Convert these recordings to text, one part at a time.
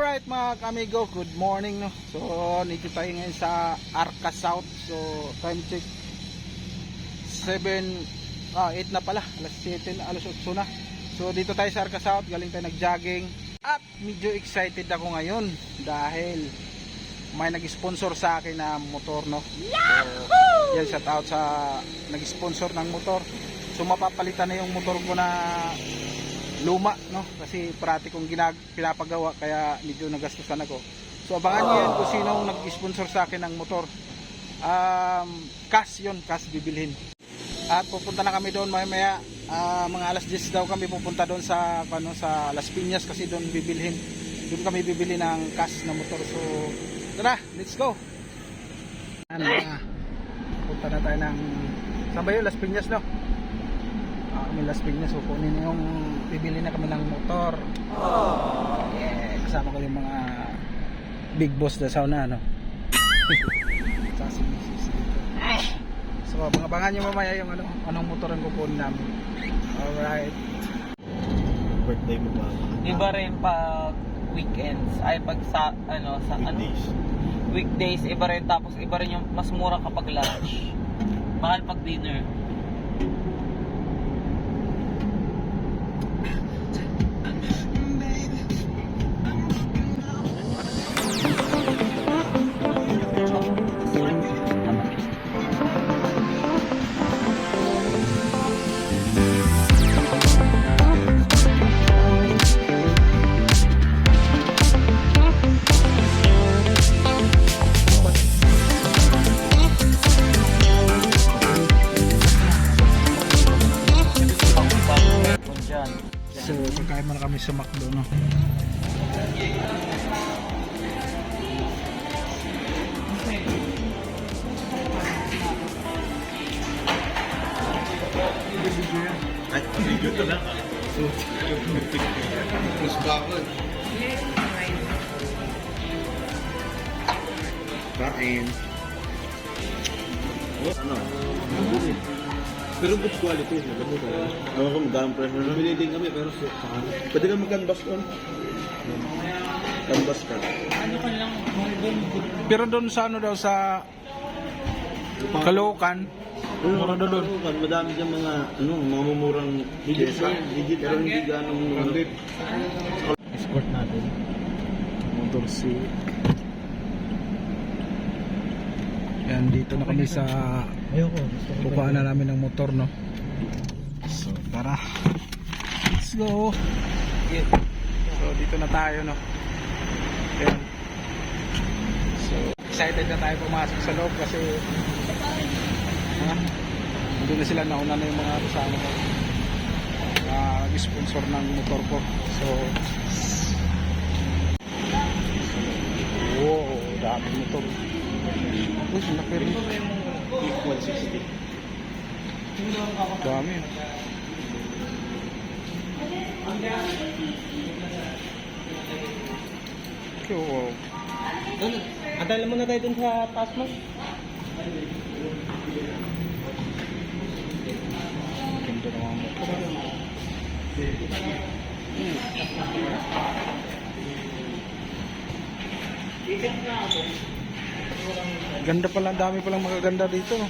Alright mga kamigo, good morning no. So dito tayo ngayon sa Arca South. So time check 8 na pala, alas 7 na, alas 8 na. So dito tayo sa Arca South, galing tayo nag-jogging. At medyo excited ako ngayon dahil may nag-sponsor sa akin na motor no. So yan, shout out sa nag-sponsor ng motor. So mapapalitan na yung motor ko na luma no, kasi parati kong pinapagawa kaya medyo nagastusan ako. So abangan niyo yan kung sinong nag-sponsor sa akin ng motor. Cash yun, cash bibilhin. At pupunta na kami doon maya mga alas 10 daw kami pupunta doon sa sa Las Piñas kasi doon bibilhin. Doon kami bibili ng cash na motor. So tara, let's go. Punta na tayo ng saan ba yun? Las Piñas no? Kami Las Piñas, so kunin na yung bibili na kami ng motor. Yeah, kasama ko yung mga big boss na sauna no. So abangan nyo mamaya yung anong motor ang kukunin namin. Alright. Birthday mo ba? Iba rin pag weekends ay pag sa Weekdays. weekdays iba rin, tapos iba rin yung mas mura kapag lunch. Mahal pag dinner. So pagkain muna kami sa McDo no. Ay, video to lang. Mas bakod. Kain. Ano? Pero good quality, alam mo ba? Ewan ko, magandang pressure. Bumili din kami, pero pwede ka mag-canvas doon. Canvas ka. Pero doon sa daw sa Caloocan, mura daw doon. Madami dyan mga, mga mumurang pyesa. Pero hindi ganong Escort natin. Motor C. Yan, dito na kami sa kukuhaan na namin ng motor no. So tara, let's go. So dito na tayo no. Yan. So excited na tayo pumasok sa loob kasi hindi na sila, nauna na yung mga kasama ko sponsor ng motor ko. So wow, dami motor. Uy, laki rin. 160. Dami. Okay, wow. Antay mo na tayo dun sa taas mo. Ganda ng mga motor. Ganda pala, dami palang magaganda dito. Ha?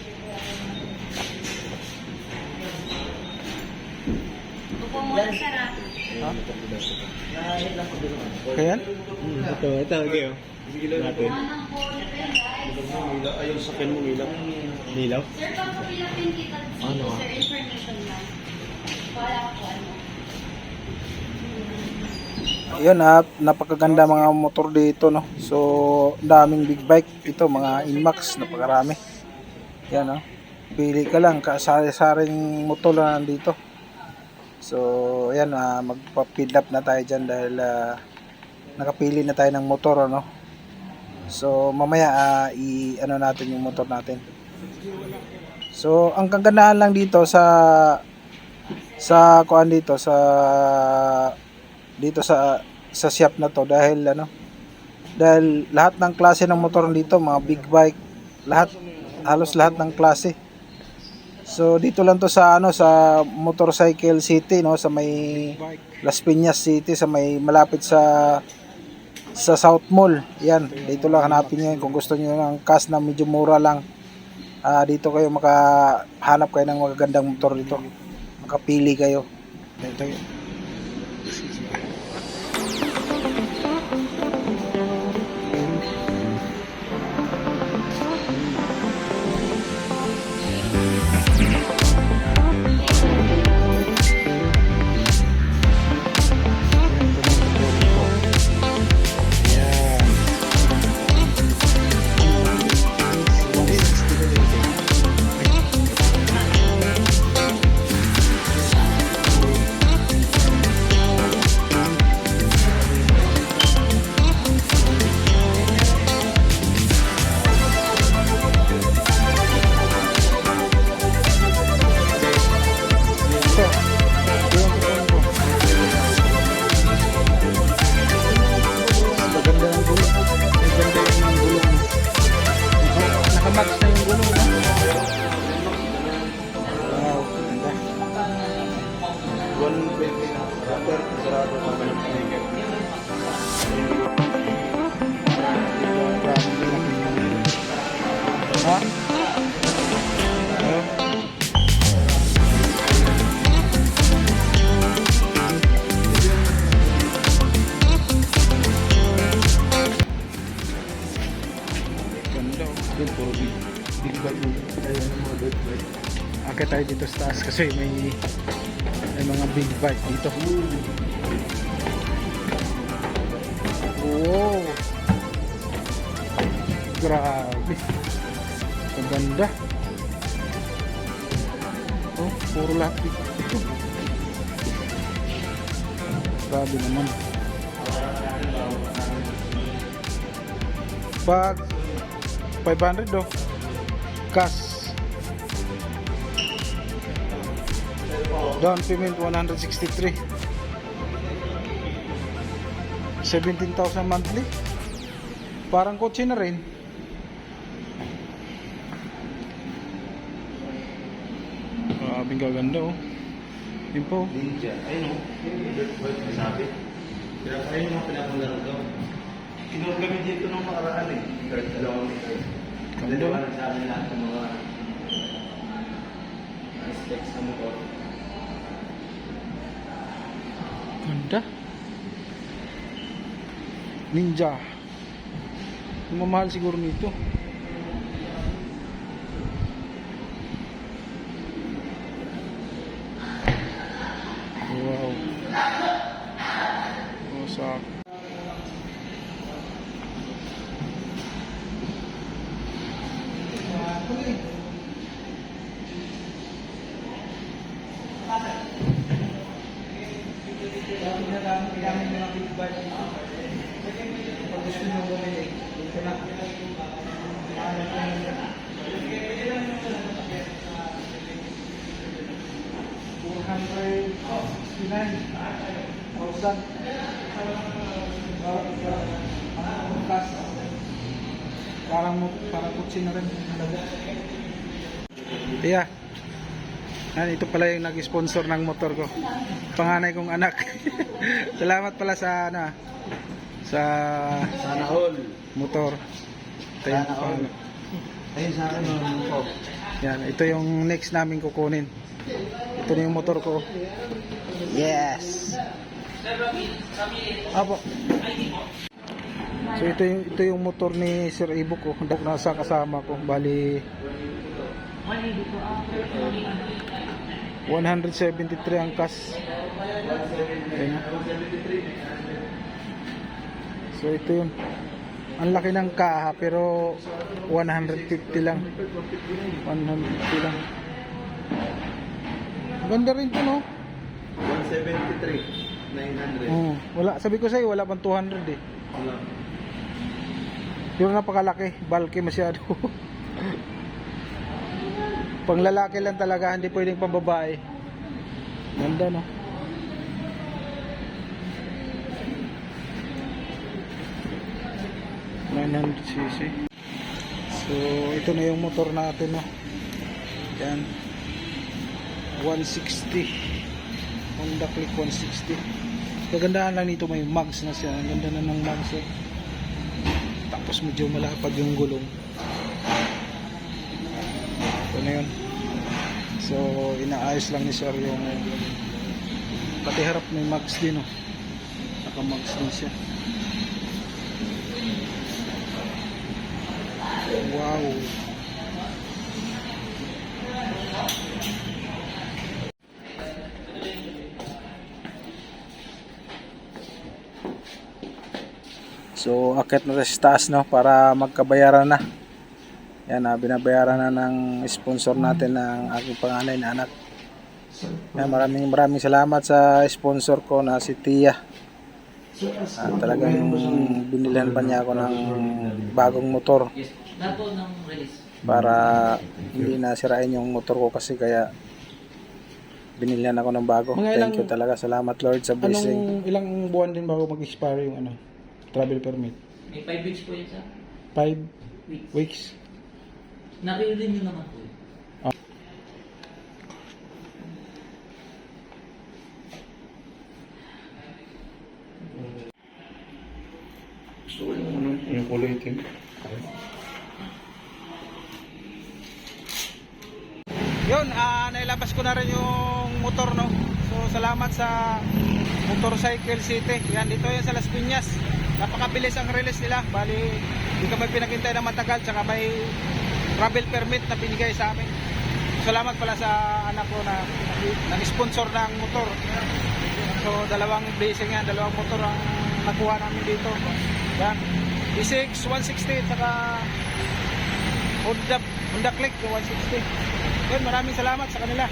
Kaya? Ito, okay oh. Natin. Ayaw sa akin mo ilaw. Nilaw? Sir, papapila pin kita dito, Ano? sir, information lang. Wala ko ano. Ayun napakaganda mga motor dito no. So daming big bike ito, mga Inmax, napakarami. Yan no. Pili ka lang, kasari-saring motor na nandito. So ayan, magpa-feed up na tayo diyan dahil nakapili na tayo ng motor no. So mamaya ano natin yung motor natin. So ang kagandahan lang dito sa kuan dito sa shop na to dahil dahil lahat ng klase ng motor dito, mga big bike, halos lahat ng klase. So dito lang to sa sa Motorcycle City no, sa may Las Piñas City, sa may malapit sa sa South Mall. Yan, dito lang hanapin nyo yun kung gusto nyo ng cash na medyo mura lang. Dito kayo makahanap kayo ng magagandang motor dito. Makapili kayo. Dito yun. Nakamatch na yung gulong, no? Wow, ganda. 120 na. Rapper, sarado pa ba yung pinigil? Ha? Ayun. Ganda, oh. Yun, puro big bike mo. Ayun ang mga big bike. Akit tayo dito sa taas kasi may mga big bike dito. Wow, grabe, ang ganda. Oh, puro lahat dito. Grabe naman. Pag 500 do cash, down payment 163, 17,000 monthly. Parang kotse na rin. Grabing gaganda, oh. Yun po. Ninja. Ayun o. Yung dirt bike na sabi. Ayun yung pinapunta na daw. Kinorgamit dito nung makaraan eh. Kahit 2 meters. Ganda. Hindi ba nagsabi lahat ng mga specs sa motor. Ganda. Ninja. Yung mamahal siguro nito. Wow. Wasak. Parang kutsi na rin. Yeah. Ito pala yung nag-sponsor ng motor ko. Panganay kong anak. Salamat pala sa sa Sana all. motor. Ito yung Sana all. Ayun sa akin naman po. Yan, ito yung next namin kukunin. Ito na yung motor ko. Yes. Apo. So ito yung motor ni Sir Ibo ko. Nasa kasama ko. Bali 173 ang cash. Ayan na. So ito yun. Ang laki ng kaha pero 150 lang. 150 lang. Ganda rin to, no? 173. 900. Wala, sabi ko sa'yo wala pang 200 eh. Wala. Yung napakalaki, bulky masyado. Pang lalaki lang talaga, hindi pwedeng pang babae. Ganda, no? cc. So ito na yung motor natin, no? Yan 160 Honda Click 160. Kagandahan lang nito, may mags na siya. Ang ganda na ng mags, eh. tapos medyo malapad yung gulong. Ito na yun. So inaayos lang ni sir yung pati harap may mags din, oh. Naka mags din siya. Wow. So akit na sa taas, no, para magkabayaran na. Yan, binabayaran na ng sponsor natin ng aking panganay na anak. Yan, maraming salamat sa sponsor ko na si Tia. Talagang binilhan pa niya ako ng bagong motor Yes. Lahat po ng release. para hindi na sirain yung motor ko, kasi kaya binilhan ako ng bago. Thank you talaga. Salamat Lord sa blessing. Ilang buwan din bago mag-expire yung travel permit? May 5 weeks po yun, sir. 5 weeks. Nare-renew nyo naman po yun. Gusto ko yung kulay itim. Yun, nailabas ko na rin yung motor, no. So salamat sa Motorcycle City. Yan, dito yan sa Las Piñas. Napakabilis ang release nila. Bali, hindi kami pinaghintay na matagal, tsaka may travel permit na binigay sa amin. Salamat pala sa anak ko na nag-sponsor ng motor. So dalawang blessing yan, dalawang motor ang nakuha namin dito. Yan, E6 160 tsaka Honda Click 160. Yun, maraming salamat sa kanila.